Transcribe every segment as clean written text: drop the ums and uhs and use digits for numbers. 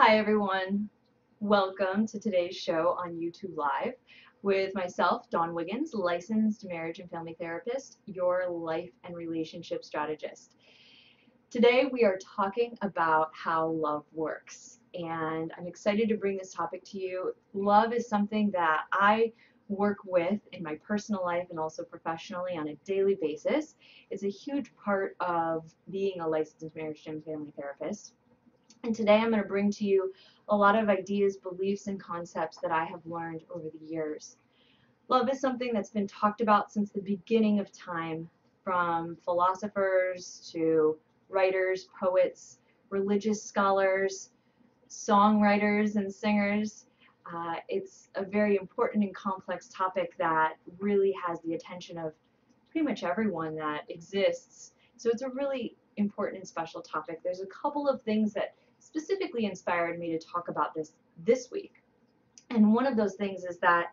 Hi everyone, welcome to today's show on YouTube Live with myself, Dawn Wiggins, licensed marriage and family therapist, your life and relationship strategist. Today we are talking about how love works, and I'm excited to bring this topic to you. Love is something that I work with in my personal life and also professionally on a daily basis. It's a huge part of being a licensed marriage and family therapist. And today I'm going to bring to you a lot of ideas, beliefs, and concepts that I have learned over the years. Love is something that's been talked about since the beginning of time, from philosophers to writers, poets, religious scholars, songwriters, and singers. It's a very important and complex topic that really has the attention of pretty much everyone that exists. So it's a really important and special topic. There's a couple of things that specifically inspired me to talk about this week. And one of those things is that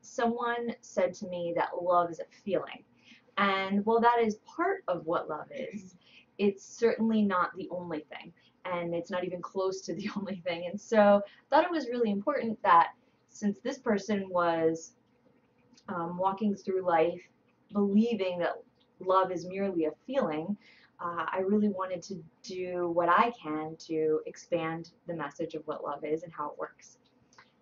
someone said to me that love is a feeling. And while that is part of what love is, it's certainly not the only thing. And it's not even close to the only thing. And so I thought it was really important that since this person was walking through life believing that love is merely a feeling, I really wanted to do what I can to expand the message of what love is and how it works.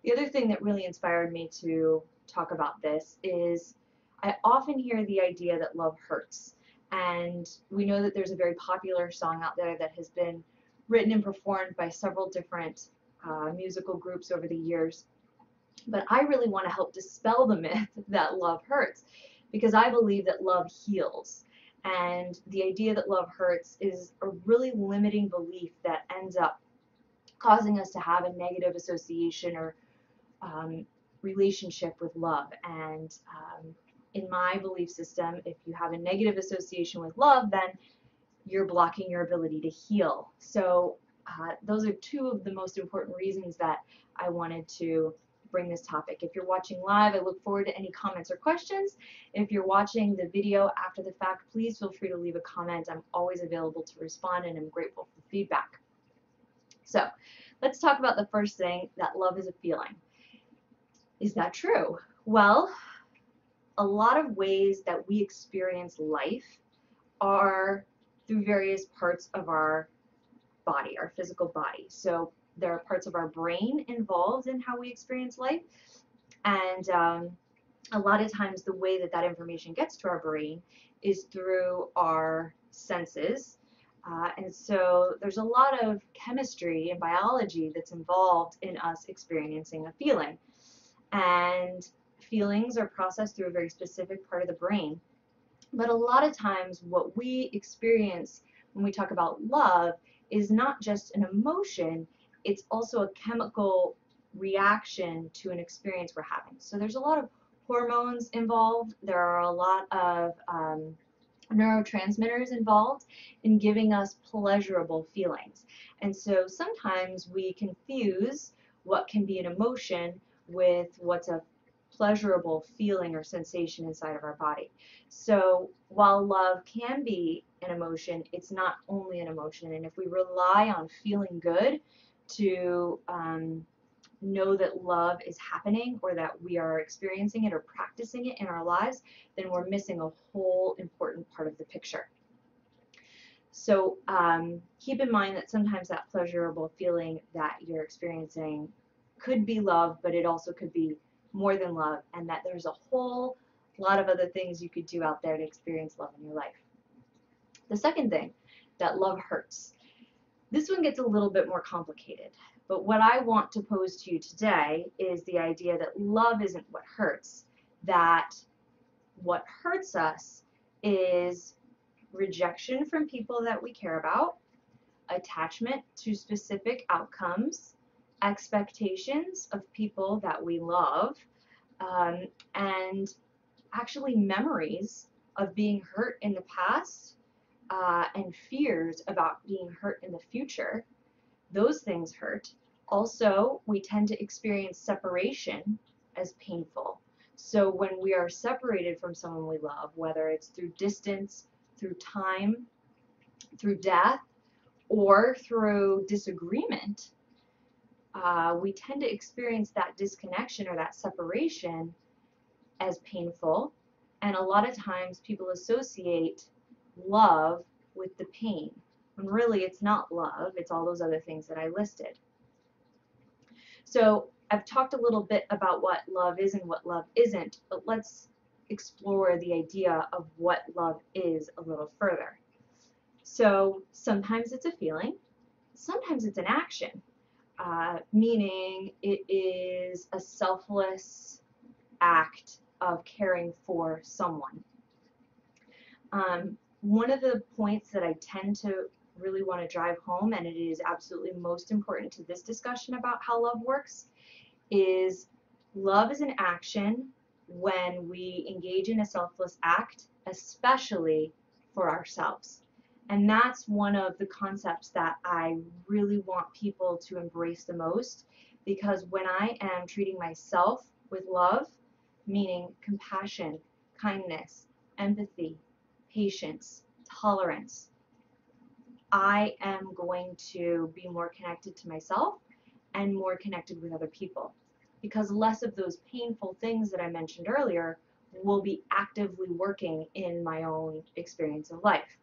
The other thing that really inspired me to talk about this is I often hear the idea that love hurts. And we know that there's a very popular song out there that has been written and performed by several different musical groups over the years. But I really want to help dispel the myth that love hurts, because I believe that love heals. And the idea that love hurts is a really limiting belief that ends up causing us to have a negative association or relationship with love. And in my belief system, if you have a negative association with love, then you're blocking your ability to heal. So those are two of the most important reasons that I wanted to bring this topic. If you're watching live, I look forward to any comments or questions. If you're watching the video after the fact, please feel free to leave a comment. I'm always available to respond, and I'm grateful for feedback. So let's talk about the first thing, that love is a feeling. Is that true? Well, a lot of ways that we experience life are through various parts of our body, our physical body. So there are parts of our brain involved in how we experience life, and a lot of times the way that that information gets to our brain is through our senses. And so there's a lot of chemistry and biology that's involved in us experiencing a feeling. And feelings are processed through a very specific part of the brain. But a lot of times what we experience when we talk about love is not just an emotion, it's also a chemical reaction to an experience we're having. So there's a lot of hormones involved. There are a lot of neurotransmitters involved in giving us pleasurable feelings. And so sometimes we confuse what can be an emotion with what's a pleasurable feeling or sensation inside of our body. So while love can be an emotion, it's not only an emotion. And if we rely on feeling good to know that love is happening or that we are experiencing it or practicing it in our lives, then we're missing a whole important part of the picture. So keep in mind that sometimes that pleasurable feeling that you're experiencing could be love, but it also could be more than love, and that there's a whole lot of other things you could do out there to experience love in your life. The second thing, that love hurts. This one gets a little bit more complicated, but what I want to pose to you today is the idea that love isn't what hurts, that what hurts us is rejection from people that we care about, attachment to specific outcomes, expectations of people that we love, and actually memories of being hurt in the past and fears about being hurt in the future. Those things hurt. Also, we tend to experience separation as painful. So when we are separated from someone we love, whether it's through distance, through time, through death, or through disagreement, we tend to experience that disconnection or that separation as painful. And a lot of times people associate love with the pain, when really it's not love, it's all those other things that I listed. So I've talked a little bit about what love is and what love isn't, but let's explore the idea of what love is a little further. So sometimes it's a feeling, sometimes it's an action, meaning it is a selfless act of caring for someone. One of the points that I tend to really want to drive home, and it is absolutely most important to this discussion about how love works, is love is an action when we engage in a selfless act, especially for ourselves. And that's one of the concepts that I really want people to embrace the most, because when I am treating myself with love, meaning compassion, kindness, empathy, patience, tolerance, I am going to be more connected to myself and more connected with other people, because less of those painful things that I mentioned earlier will be actively working in my own experience of life.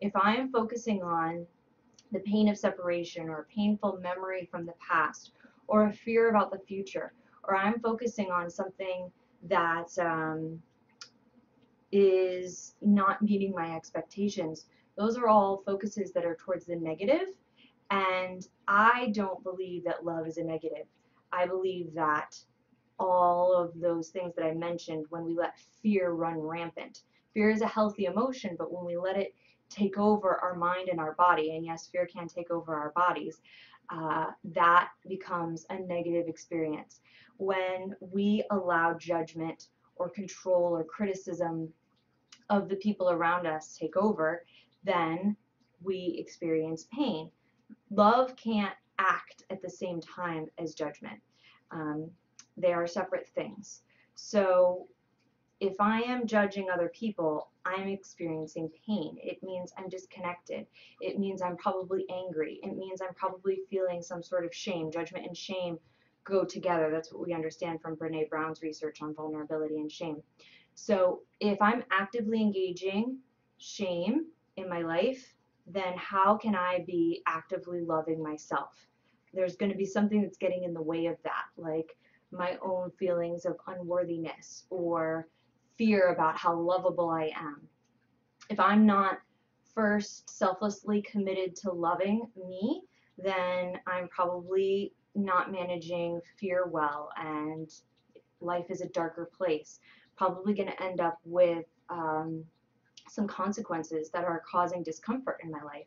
If I am focusing on the pain of separation or a painful memory from the past or a fear about the future, or I'm focusing on something that is not meeting my expectations, those are all focuses that are towards the negative. And I don't believe that love is a negative. I believe that all of those things that I mentioned, when we let fear run rampant, fear is a healthy emotion, but when we let it take over our mind and our body, and yes, fear can take over our bodies, that becomes a negative experience. When we allow judgment or control or criticism of the people around us take over, then we experience pain. Love can't act at the same time as judgment. Um, they are separate things. So if I am judging other people, I'm experiencing pain. It means I'm disconnected. It means I'm probably angry. It means I'm probably feeling some sort of shame. Judgment and shame go together. That's what we understand from Brene Brown's research on vulnerability and shame. So if I'm actively engaging shame in my life, then how can I be actively loving myself? There's going to be something that's getting in the way of that, like my own feelings of unworthiness or fear about how lovable I am. If I'm not first selflessly committed to loving me, then I'm probably not managing fear well, and life is a darker place. Probably going to end up with some consequences that are causing discomfort in my life.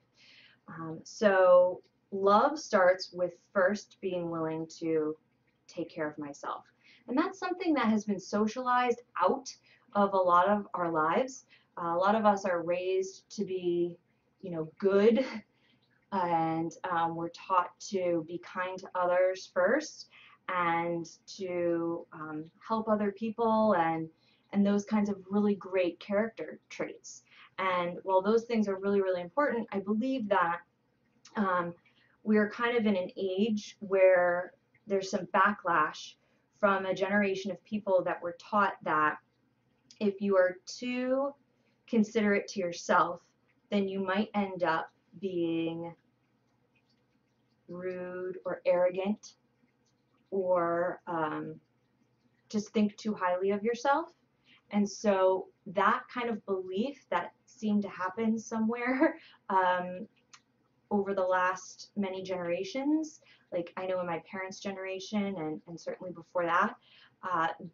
So love starts with first being willing to take care of myself. And that's something that has been socialized out of a lot of our lives. A lot of us are raised to be, good, and we're taught to be kind to others first and to help other people, and those kinds of really great character traits. And while those things are really, really important, I believe that we are kind of in an age where there's some backlash from a generation of people that were taught that if you are too considerate to yourself, then you might end up being rude or arrogant, or just think too highly of yourself. And so that kind of belief that seemed to happen somewhere over the last many generations, like I know in my parents' generation and certainly before that,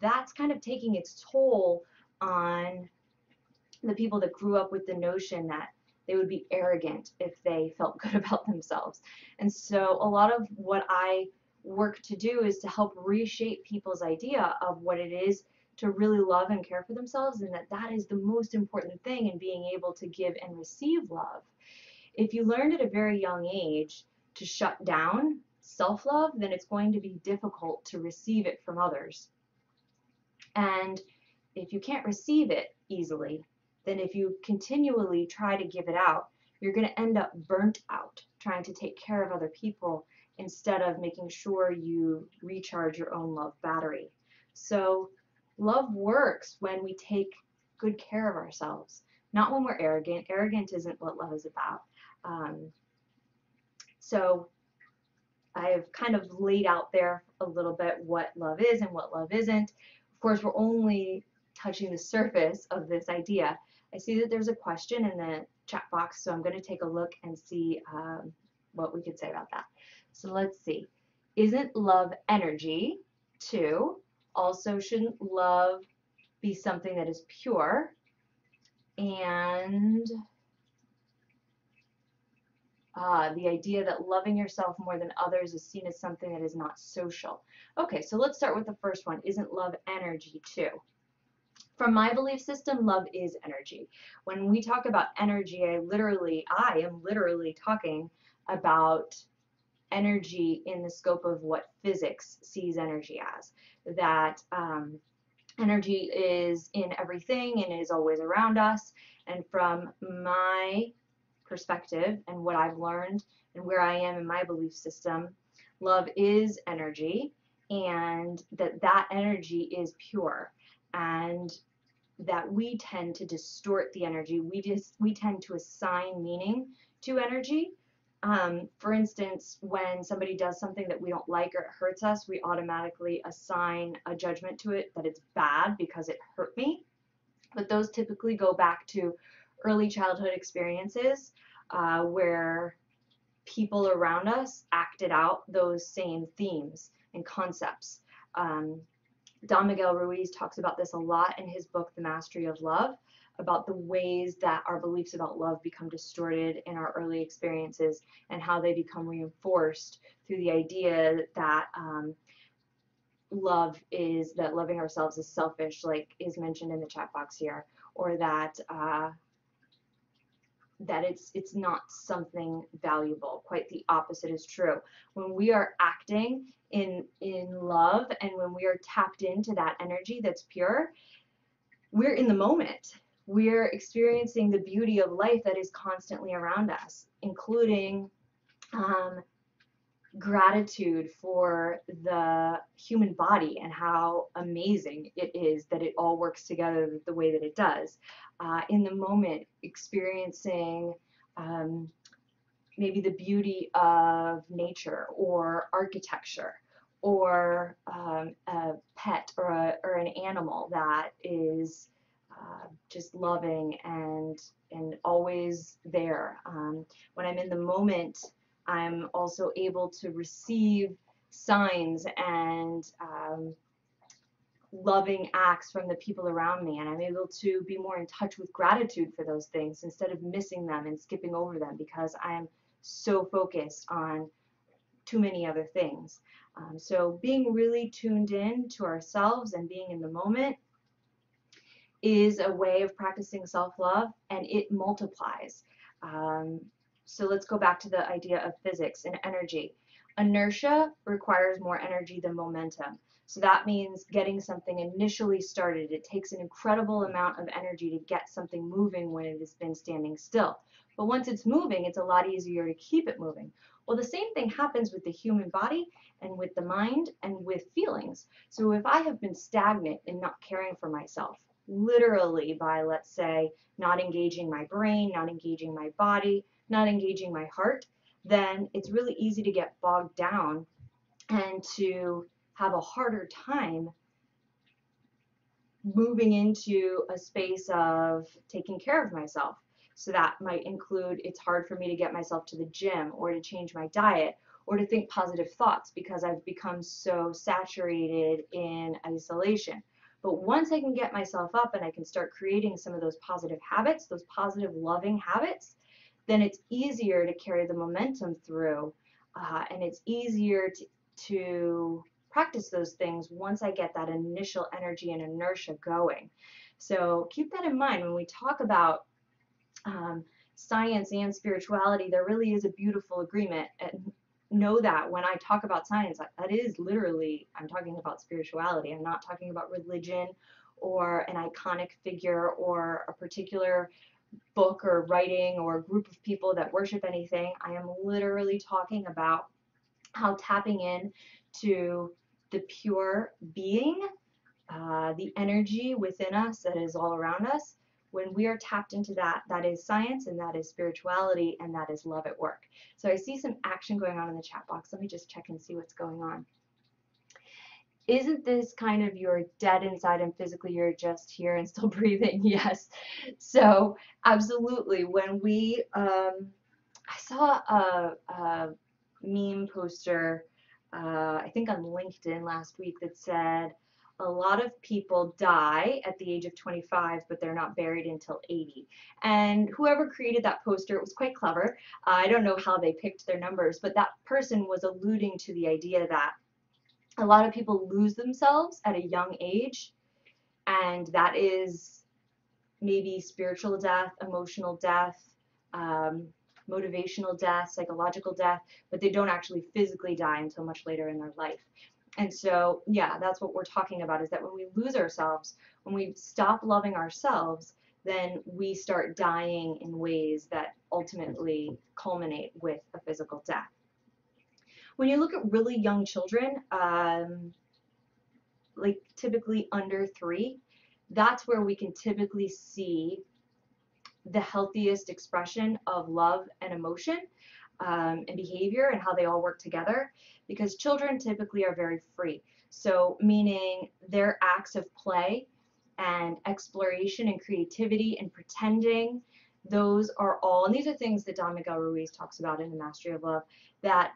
that's kind of taking its toll on the people that grew up with the notion that they would be arrogant if they felt good about themselves. And so a lot of what I work to do is to help reshape people's idea of what it is to really love and care for themselves, and that that is the most important thing in being able to give and receive love. If you learned at a very young age to shut down self-love, then it's going to be difficult to receive it from others. And if you can't receive it easily, then if you continually try to give it out, you're going to end up burnt out trying to take care of other people instead of making sure you recharge your own love battery. So love works when we take good care of ourselves, not when we're arrogant. Arrogant isn't what love is about. So I've kind of laid out there a little bit what love is and what love isn't. Of course, we're only touching the surface of this idea. I see that there's a question in the chat box, so I'm going to take a look and see what we could say about that. So let's see. Isn't love energy? 2. Also, shouldn't love be something that is pure? And the idea that loving yourself more than others is seen as something that is not social. Okay, so let's start with the first one. Isn't love energy too? From my belief system, love is energy. When we talk about energy, I am literally talking about energy in the scope of what physics sees energy as. That energy is in everything and is always around us. And from my perspective and what I've learned and where I am in my belief system, love is energy, and that energy is pure, and that we tend to distort the energy. We tend to assign meaning to energy. For instance, when somebody does something that we don't like or it hurts us, we automatically assign a judgment to it that it's bad because it hurt me. But those typically go back to early childhood experiences where people around us acted out those same themes and concepts. Don Miguel Ruiz talks about this a lot in his book, The Mastery of Love, about the ways that our beliefs about love become distorted in our early experiences and how they become reinforced through the idea that that loving ourselves is selfish, like is mentioned in the chat box here, or that it's not something valuable. Quite the opposite is true. When we are acting in love and when we are tapped into that energy that's pure, we're in the moment. We're experiencing the beauty of life that is constantly around us, including gratitude for the human body and how amazing it is that it all works together the way that it does. In the moment, experiencing maybe the beauty of nature or architecture or a pet or an animal that is just loving and always there. When I'm in the moment, I'm also able to receive signs and loving acts from the people around me, and I'm able to be more in touch with gratitude for those things instead of missing them and skipping over them because I'm so focused on too many other things. So being really tuned in to ourselves and being in the moment is a way of practicing self-love, and it multiplies. So let's go back to the idea of physics and energy. Inertia requires more energy than momentum. So that means getting something initially started. It takes an incredible amount of energy to get something moving when it has been standing still. But once it's moving, it's a lot easier to keep it moving. Well, the same thing happens with the human body and with the mind and with feelings. So if I have been stagnant in not caring for myself, literally by, let's say, not engaging my brain, not engaging my body, not engaging my heart, then it's really easy to get bogged down and to have a harder time moving into a space of taking care of myself. So that might include, it's hard for me to get myself to the gym or to change my diet or to think positive thoughts because I've become so saturated in isolation. But once I can get myself up and I can start creating some of those positive habits, those positive loving habits, then it's easier to carry the momentum through, and it's easier to practice those things once I get that initial energy and inertia going. So keep that in mind when we talk about science and spirituality. There really is a beautiful agreement. And know that when I talk about science, that is literally, I'm talking about spirituality. I'm not talking about religion or an iconic figure or a particular book or writing or group of people that worship anything. I am literally talking about how tapping in to the pure being, the energy within us that is all around us. When we are tapped into that, that is science and that is spirituality and that is love at work. So I see some action going on in the chat box. Let me just check and see what's going on. Isn't this kind of you're dead inside and physically you're just here and still breathing? Yes. So absolutely. When we, I saw a meme poster, I think on LinkedIn last week that said a lot of people die at the age of 25, but they're not buried until 80. And whoever created that poster, it was quite clever. I don't know how they picked their numbers, but that person was alluding to the idea that a lot of people lose themselves at a young age, and that is maybe spiritual death, emotional death, um, motivational death, psychological death, but they don't actually physically die until much later in their life. And so, yeah, that's what we're talking about, is that when we lose ourselves, when we stop loving ourselves, then we start dying in ways that ultimately culminate with a physical death. When you look at really young children, like typically under 3, that's where we can typically see the healthiest expression of love and emotion, and behavior, and how they all work together, because children typically are very free. So meaning their acts of play and exploration and creativity and pretending, those are all, and these are things that Don Miguel Ruiz talks about in The Mastery of Love, that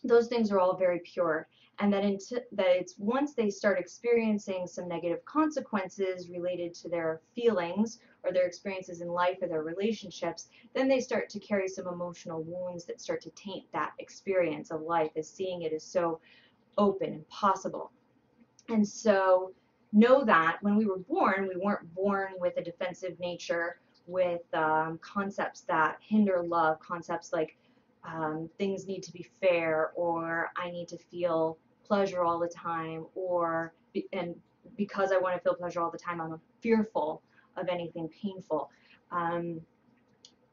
those things are all very pure, and that it's once they start experiencing some negative consequences related to their feelings or their experiences in life or their relationships, then they start to carry some emotional wounds that start to taint that experience of life, as seeing it as so open and possible. And so know that when we were born, we weren't born with a defensive nature, with concepts that hinder love, concepts like things need to be fair, or I need to feel pleasure all the time, or and because I want to feel pleasure all the time, I'm fearful of anything painful.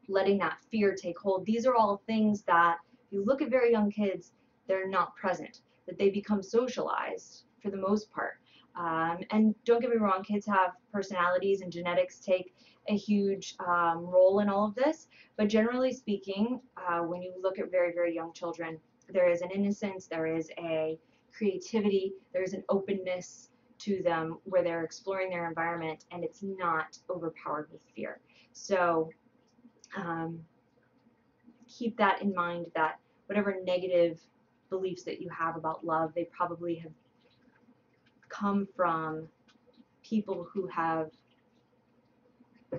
Letting that fear take hold. These are all things that, if you look at very young kids, they're not present, that they become socialized for the most part. And don't get me wrong, kids have personalities and genetics take a huge role in all of this, but generally speaking, when you look at very, very young children, there is an innocence, there is a creativity, there is an openness to them where they're exploring their environment, and it's not overpowered with fear. So keep that in mind, that whatever negative beliefs that you have about love, they probably have come from people who have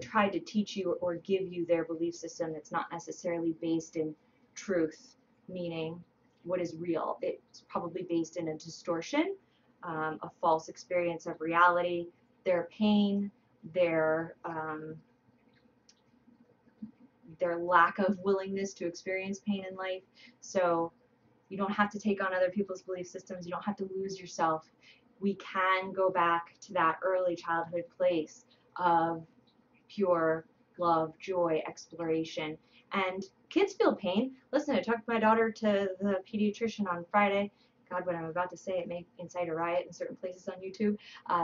tried to teach you or give you their belief system that's not necessarily based in truth, meaning what is real. It's probably based in a distortion, a false experience of reality, their pain, their lack of willingness to experience pain in life. So you don't have to take on other people's belief systems. You don't have to lose yourself. We can go back to that early childhood place of pure love, joy, exploration. And kids feel pain. Listen, I talked my daughter to the pediatrician on Friday. God, what I'm about to say, it may incite a riot in certain places on YouTube.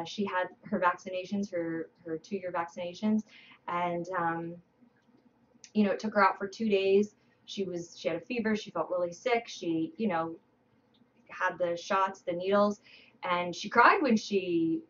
She had her vaccinations, her 2-year vaccinations, and you know, it took her out for 2 days. She had a fever. She felt really sick. She, you know, had the shots, the needles, and she cried when she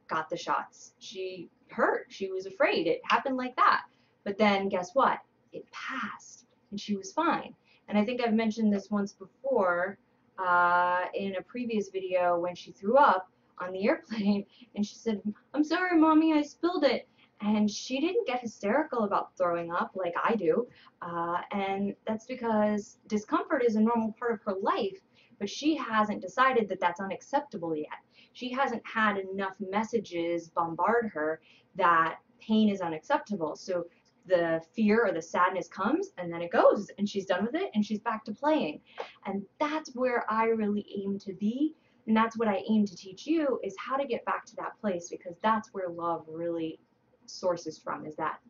got the shots. She hurt. She was afraid. It happened like that. But then guess what? It passed, and she was fine. And I think I've mentioned this once before in a previous video when she threw up on the airplane, and she said, "I'm sorry, Mommy, I spilled it." And she didn't get hysterical about throwing up like I do. And that's because discomfort is a normal part of her life, but she hasn't decided that that's unacceptable yet. She hasn't had enough messages bombard her that pain is unacceptable. So the fear or the sadness comes, and then it goes, and she's done with it, and she's back to playing. And that's where I really aim to be, and that's what I aim to teach you, is how to get back to that place, because that's where love really sources from, is that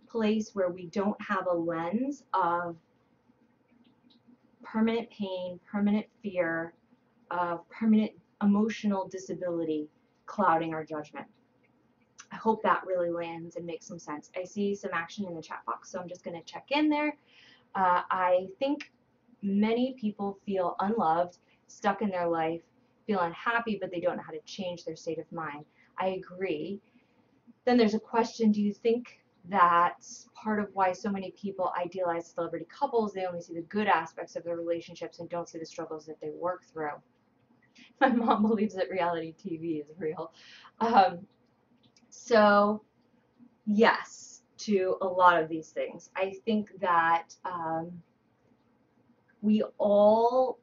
place where we don't have a lens of permanent pain, permanent fear, of permanent emotional disability clouding our judgment. I hope that really lands and makes some sense. I see some action in the chat box, so I'm just going to check in there. I think many people feel unloved, stuck in their life, feel unhappy, but they don't know how to change their state of mind. I agree. Then there's a question, do you think that's part of why so many people idealize celebrity couples? They only see the good aspects of their relationships and don't see the struggles that they work through. My mom believes that reality TV is real. So yes, to a lot of these things. I think that we all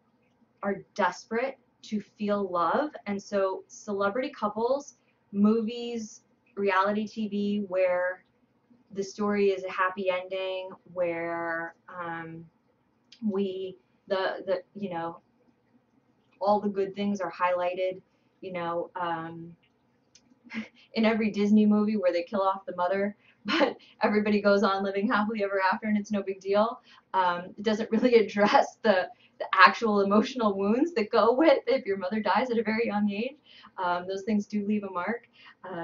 are desperate to feel love, and so celebrity couples, movies, reality TV where the story is a happy ending, where we the you know, all the good things are highlighted, you know, in every Disney movie where they kill off the mother, but everybody goes on living happily ever after and it's no big deal. It doesn't really address the actual emotional wounds that go with if your mother dies at a very young age. Those things do leave a mark.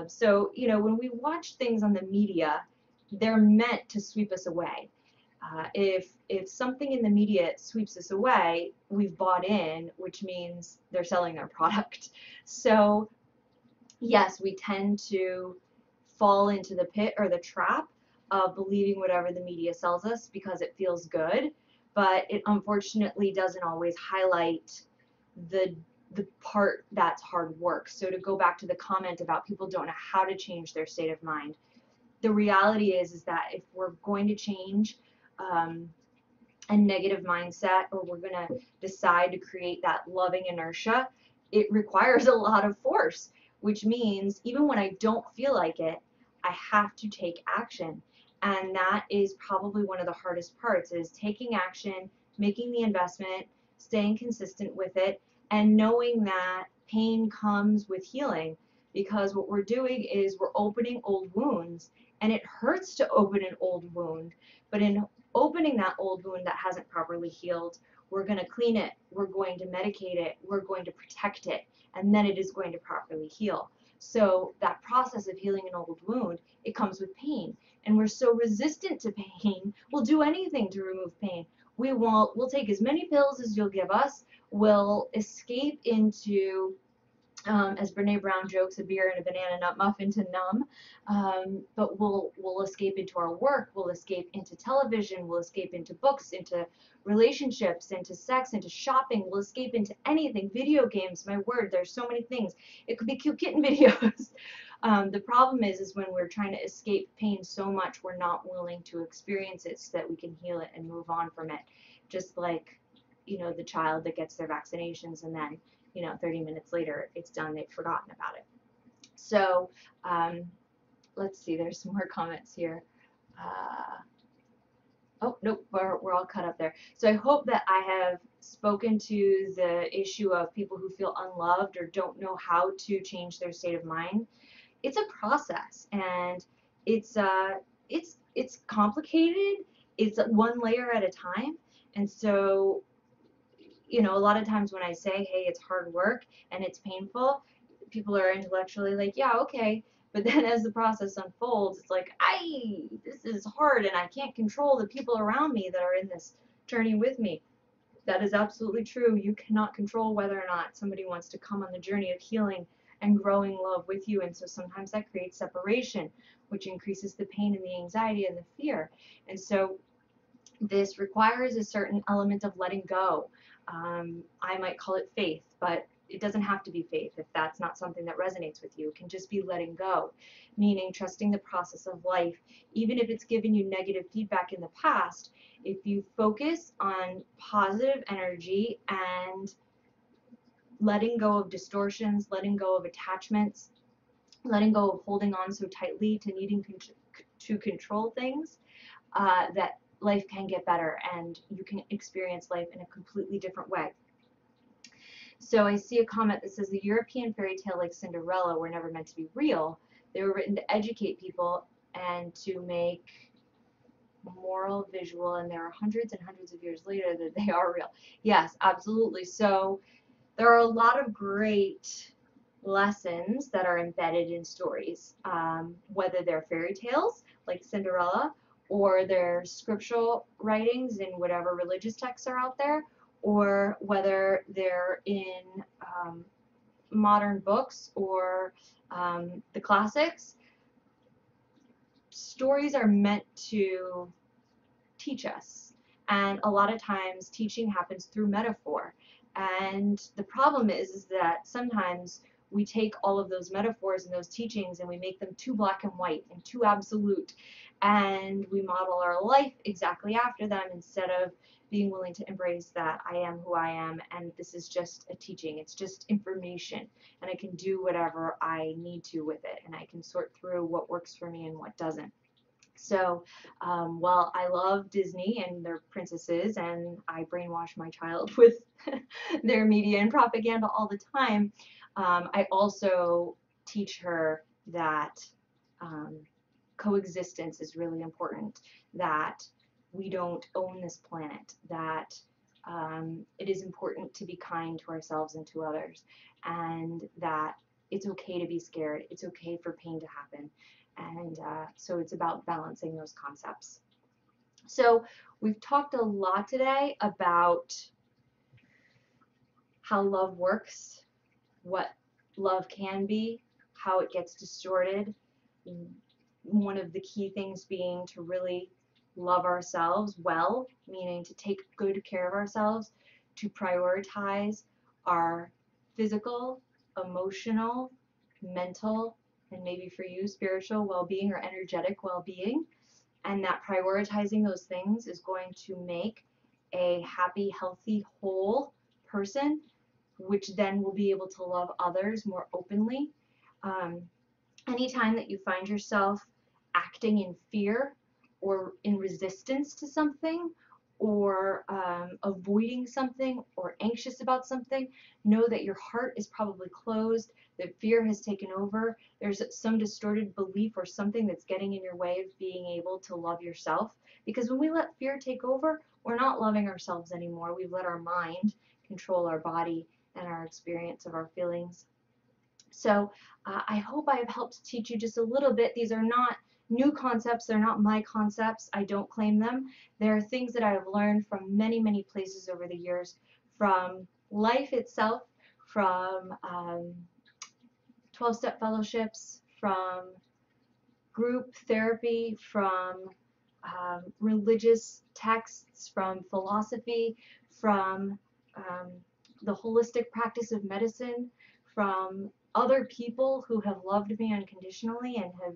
So, you know, when we watch things on the media, they're meant to sweep us away. If something in the media sweeps us away, we've bought in, which means they're selling their product. So yes, we tend to fall into the pit or the trap of believing whatever the media sells us because it feels good, but it unfortunately doesn't always highlight the part that's hard work. So to go back to the comment about people don't know how to change their state of mind, the reality is that if we're going to change a negative mindset, or we're going to decide to create that loving inertia, it requires a lot of force, which means even when I don't feel like it, I have to take action. And that is probably one of the hardest parts, is taking action, making the investment, staying consistent with it, and knowing that pain comes with healing. Because what we're doing is we're opening old wounds, and it hurts to open an old wound. But in opening that old wound that hasn't properly healed, we're going to clean it, we're going to medicate it, we're going to protect it, and then it is going to properly heal. So that process of healing an old wound, it comes with pain. And we're so resistant to pain, we'll do anything to remove pain. We'll take as many pills as you'll give us, we'll escape into as Brene Brown jokes, a beer and a banana nut muffin to numb. But we'll escape into our work, we'll escape into television, we'll escape into books, into relationships, into sex, into shopping, we'll escape into anything, video games, my word, there's so many things. It could be cute kitten videos. The problem is when we're trying to escape pain so much, we're not willing to experience it so that we can heal it and move on from it. Just like, you know, the child that gets their vaccinations and then, you know, 30 minutes later, it's done, they've forgotten about it. So let's see, there's some more comments here. Oh, nope, we're all cut up there. So I hope that I have spoken to the issue of people who feel unloved or don't know how to change their state of mind. It's a process, and it's complicated. It's one layer at a time, and so, you know, a lot of times when I say, hey, it's hard work and it's painful, people are intellectually like, yeah, okay. But then as the process unfolds, it's like, this is hard and I can't control the people around me that are in this journey with me. That is absolutely true. You cannot control whether or not somebody wants to come on the journey of healing and growing love with you. And so sometimes that creates separation, which increases the pain and the anxiety and the fear. And so this requires a certain element of letting go. I might call it faith, but it doesn't have to be faith if that's not something that resonates with you. It can just be letting go, meaning trusting the process of life. Even if it's given you negative feedback in the past, if you focus on positive energy and letting go of distortions, letting go of attachments, letting go of holding on so tightly to needing to control things, that life can get better and you can experience life in a completely different way. So I see a comment that says the European fairy tale like Cinderella were never meant to be real. They were written to educate people and to make moral, visual, and there are hundreds and hundreds of years later that they are real. Yes, absolutely. So there are a lot of great lessons that are embedded in stories, whether they're fairy tales like Cinderella, or they're scriptural writings in whatever religious texts are out there, or whether they're in modern books or the classics. Stories are meant to teach us. And a lot of times teaching happens through metaphor. And the problem is that sometimes we take all of those metaphors and those teachings and we make them too black and white and too absolute. And we model our life exactly after them instead of being willing to embrace that I am who I am and this is just a teaching. It's just information and I can do whatever I need to with it and I can sort through what works for me and what doesn't. So, while I love Disney and their princesses, and I brainwash my child with their media and propaganda all the time, I also teach her that um, coexistence is really important, that we don't own this planet, that it is important to be kind to ourselves and to others, and that it's okay to be scared, it's okay for pain to happen. And so it's about balancing those concepts. So we've talked a lot today about how love works, what love can be, how it gets distorted. One of the key things being to really love ourselves well, meaning to take good care of ourselves, to prioritize our physical, emotional, mental, and maybe for you, spiritual well-being or energetic well-being, and that prioritizing those things is going to make a happy, healthy, whole person, which then will be able to love others more openly. Um, Anytime that you find yourself acting in fear or in resistance to something or avoiding something or anxious about something, know that your heart is probably closed, that fear has taken over, there's some distorted belief or something that's getting in your way of being able to love yourself. Because when we let fear take over, we're not loving ourselves anymore. We've let our mind control our body and our experience of our feelings. So I hope I've helped teach you just a little bit. These are not new concepts. They're not my concepts. I don't claim them. They're things that I have learned from many, many places over the years, from life itself, from 12-step fellowships, from group therapy, from religious texts, from philosophy, from um, the holistic practice of medicine, from other people who have loved me unconditionally and have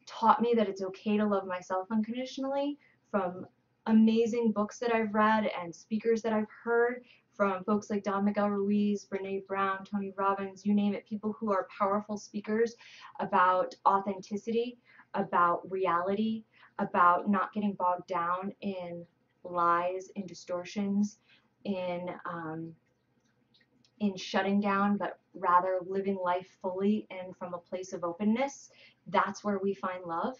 taught me that it's okay to love myself unconditionally, from amazing books that I've read and speakers that I've heard, from folks like Don Miguel Ruiz, Brene Brown, Tony Robbins, you name it, people who are powerful speakers about authenticity, about reality, about not getting bogged down in lies, in distortions, in shutting down, but rather living life fully and from a place of openness. That's where we find love.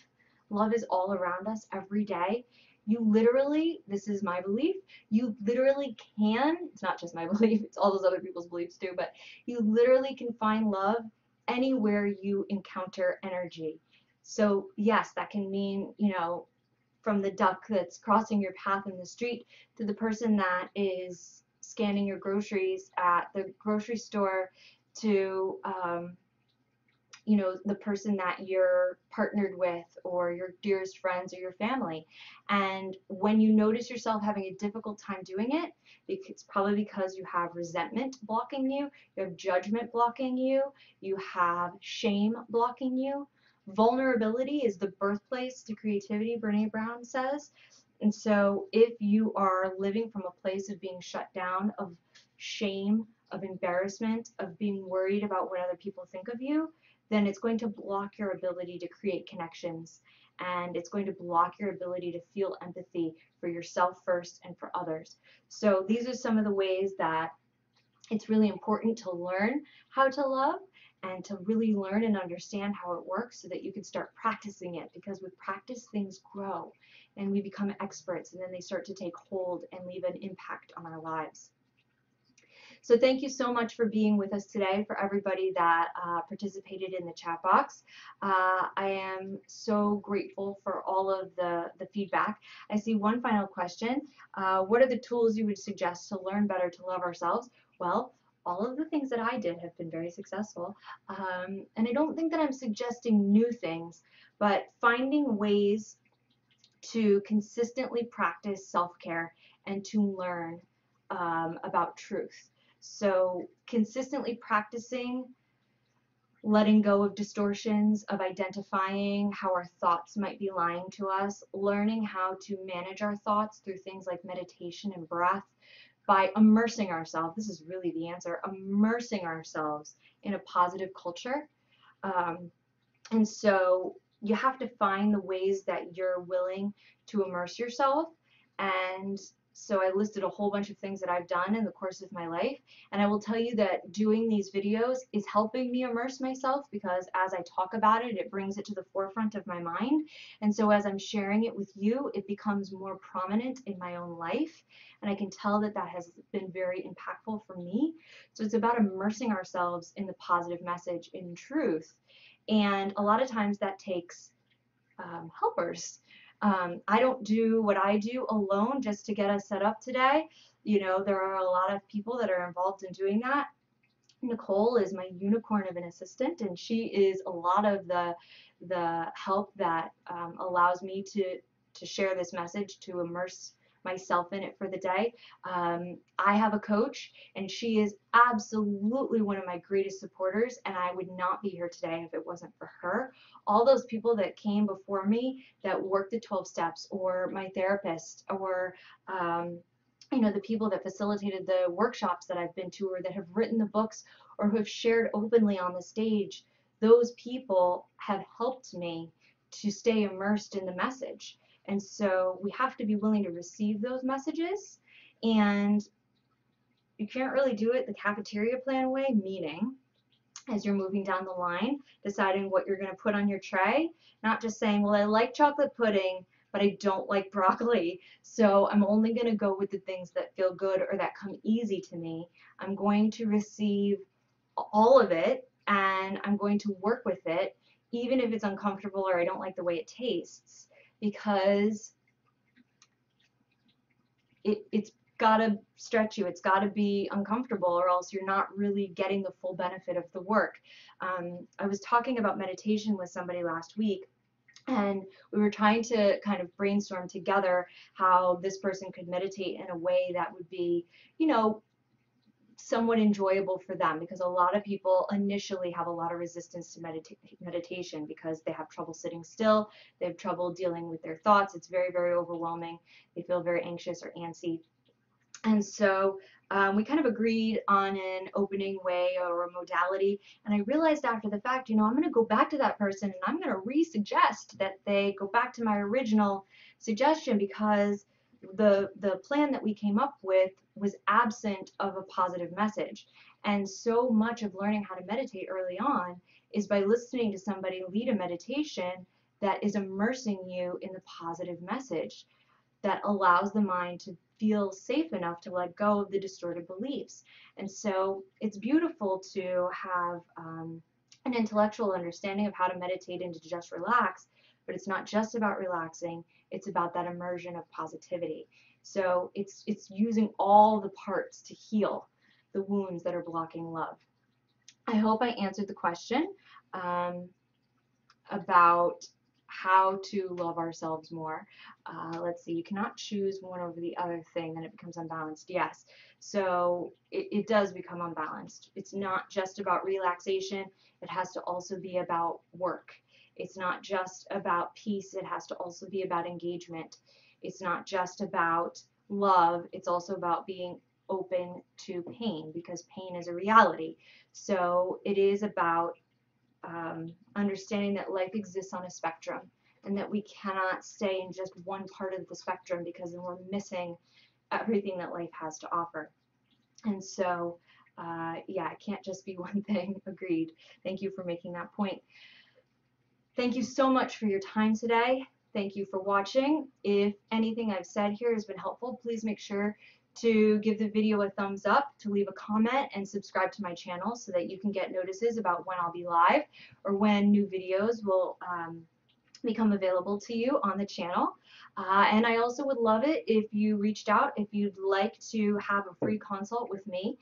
Love is all around us every day. You literally, this is my belief, you literally can, it's not just my belief, it's all those other people's beliefs too, but you literally can find love anywhere you encounter energy. So yes, that can mean, from the duck that's crossing your path in the street to the person that is scanning your groceries at the grocery store to the person that you're partnered with or your dearest friends or your family. And when you notice yourself having a difficult time doing it, it's probably because you have resentment blocking you, you have judgment blocking you, you have shame blocking you. Vulnerability is the birthplace to creativity, Brene Brown says. And so if you are living from a place of being shut down, of shame, of embarrassment, of being worried about what other people think of you, then it's going to block your ability to create connections, and it's going to block your ability to feel empathy for yourself first and for others. So these are some of the ways that it's really important to learn how to love, and to really learn and understand how it works so that you can start practicing it, because with practice things grow and we become experts, and then they start to take hold and leave an impact on our lives. So thank you so much for being with us today, for everybody that participated in the chat box. I am so grateful for all of the feedback. I see one final question. What are the tools you would suggest to learn better to love ourselves? Well, all of the things that I did have been very successful. And I don't think that I'm suggesting new things, but finding ways to consistently practice self-care and to learn about truth. So consistently practicing letting go of distortions, of identifying how our thoughts might be lying to us, learning how to manage our thoughts through things like meditation and breath, by immersing ourselves. This is really the answer, immersing ourselves in a positive culture. And so you have to find the ways that you're willing to immerse yourself. And so I listed a whole bunch of things that I've done in the course of my life. And I will tell you that doing these videos is helping me immerse myself, because as I talk about it, it brings it to the forefront of my mind. And so as I'm sharing it with you, it becomes more prominent in my own life. And I can tell that that has been very impactful for me. So it's about immersing ourselves in the positive message, in truth. And a lot of times that takes helpers. I don't do what I do alone just to get us set up today. You know, there are a lot of people that are involved in doing that. Nicole is my unicorn of an assistant, and she is a lot of the help that allows me to share this message, to immerse myself in it for the day. I have a coach, and she is absolutely one of my greatest supporters, and I would not be here today if it wasn't for her. All those people that came before me that worked the 12 steps, or my therapist, or you know, the people that facilitated the workshops that I've been to, or that have written the books, or who have shared openly on the stage, those people have helped me to stay immersed in the message. And so we have to be willing to receive those messages. And you can't really do it the cafeteria plan way, meaning as you're moving down the line, deciding what you're going to put on your tray, not just saying, well, I like chocolate pudding, but I don't like broccoli, so I'm only going to go with the things that feel good or that come easy to me. I'm going to receive all of it, and I'm going to work with it, even if it's uncomfortable or I don't like the way it tastes, because it's got to stretch you. It's got to be uncomfortable, or else you're not really getting the full benefit of the work. I was talking about meditation with somebody last week, and we were trying to kind of brainstorm together how this person could meditate in a way that would be, you know, somewhat enjoyable for them, because a lot of people initially have a lot of resistance to meditation because they have trouble sitting still, they have trouble dealing with their thoughts, it's very, very overwhelming, they feel very anxious or antsy. And so we kind of agreed on an opening way or a modality, and I realized after the fact, you know, I'm going to go back to that person and I'm going to re-suggest that they go back to my original suggestion, because the plan that we came up with was absent of a positive message. And so much of learning how to meditate early on is by listening to somebody lead a meditation that is immersing you in the positive message, that allows the mind to feel safe enough to let go of the distorted beliefs. And so it's beautiful to have an intellectual understanding of how to meditate and to just relax, but it's not just about relaxing, it's about that immersion of positivity. So it's using all the parts to heal the wounds that are blocking love. I hope I answered the question about how to love ourselves more. Let's see, you cannot choose one over the other thing, then it becomes unbalanced. Yes, so it does become unbalanced. It's not just about relaxation, it has to also be about work. It's not just about peace, it has to also be about engagement. It's not just about love, it's also about being open to pain, because pain is a reality. So it is about understanding that life exists on a spectrum, and that we cannot stay in just one part of the spectrum, because then we're missing everything that life has to offer. And so Yeah, it can't just be one thing. Agreed. Thank you for making that point. Thank you so much for your time today. Thank you for watching. If anything I've said here has been helpful, please make sure to give the video a thumbs up, to leave a comment, and subscribe to my channel so that you can get notices about when I'll be live or when new videos will become available to you on the channel. And I also would love it if you reached out, if you'd like to have a free consult with me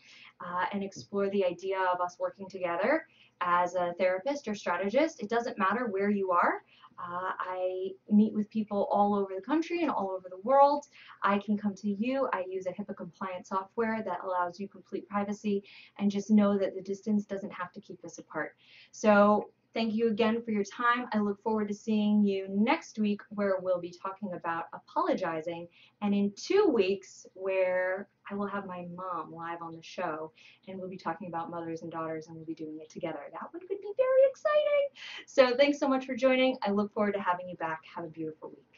and explore the idea of us working together as a therapist or strategist. It doesn't matter where you are. I meet with people all over the country and all over the world. I can come to you. I use a HIPAA compliant software that allows you complete privacy, and just know that the distance doesn't have to keep us apart. So thank you again for your time. I look forward to seeing you next week, where we'll be talking about apologizing, and in 2 weeks where I will have my mom live on the show, and we'll be talking about mothers and daughters, and we'll be doing it together. That one could be very exciting. So thanks so much for joining. I look forward to having you back. Have a beautiful week.